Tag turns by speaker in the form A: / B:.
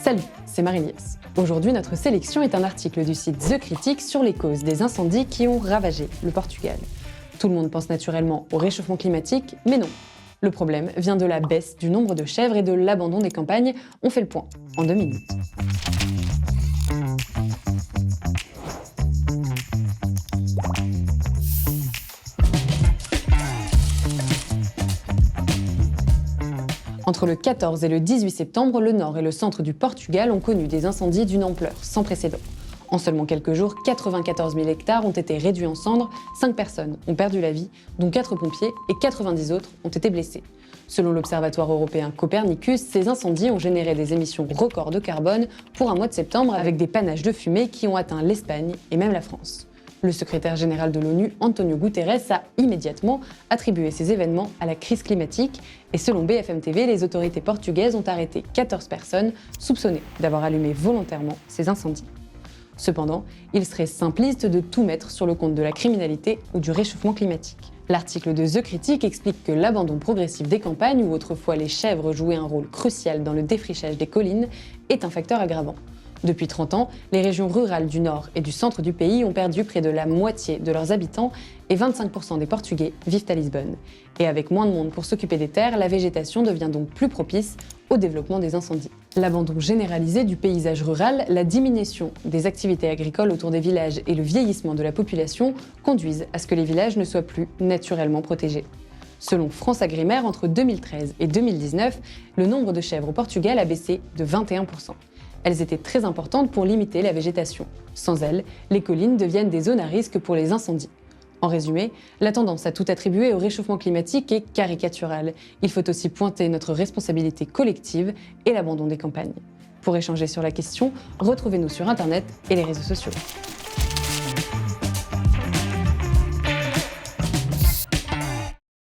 A: Salut, c'est Marie-Liesse. Aujourd'hui, notre sélection est un article du site The Critic sur les causes des incendies qui ont ravagé le Portugal. Tout le monde pense naturellement au réchauffement climatique, mais non. Le problème vient de la baisse du nombre de chèvres et de l'abandon des campagnes. On fait le point en 2 minutes. Entre le 14 et le 18 septembre, le nord et le centre du Portugal ont connu des incendies d'une ampleur sans précédent. En seulement quelques jours, 94 000 hectares ont été réduits en cendres, 5 personnes ont perdu la vie, dont 4 pompiers, et 90 autres ont été blessés. Selon l'Observatoire européen Copernicus, ces incendies ont généré des émissions records de carbone pour un mois de septembre avec des panaches de fumée qui ont atteint l'Espagne et même la France. Le secrétaire général de l'ONU, Antonio Guterres, a immédiatement attribué ces événements à la crise climatique et selon BFM TV, les autorités portugaises ont arrêté 14 personnes soupçonnées d'avoir allumé volontairement ces incendies. Cependant, il serait simpliste de tout mettre sur le compte de la criminalité ou du réchauffement climatique. L'article de The Critic explique que l'abandon progressif des campagnes, où autrefois les chèvres jouaient un rôle crucial dans le défrichage des collines, est un facteur aggravant. Depuis 30 ans, les régions rurales du nord et du centre du pays ont perdu près de la moitié de leurs habitants et 25% des Portugais vivent à Lisbonne. Et avec moins de monde pour s'occuper des terres, la végétation devient donc plus propice au développement des incendies. L'abandon généralisé du paysage rural, la diminution des activités agricoles autour des villages et le vieillissement de la population conduisent à ce que les villages ne soient plus naturellement protégés. Selon France Agrimaire, entre 2013 et 2019, le nombre de chèvres au Portugal a baissé de 21%. Elles étaient très importantes pour limiter la végétation. Sans elles, les collines deviennent des zones à risque pour les incendies. En résumé, la tendance à tout attribuer au réchauffement climatique est caricaturale. Il faut aussi pointer notre responsabilité collective et l'abandon des campagnes. Pour échanger sur la question, retrouvez-nous sur Internet et les réseaux sociaux.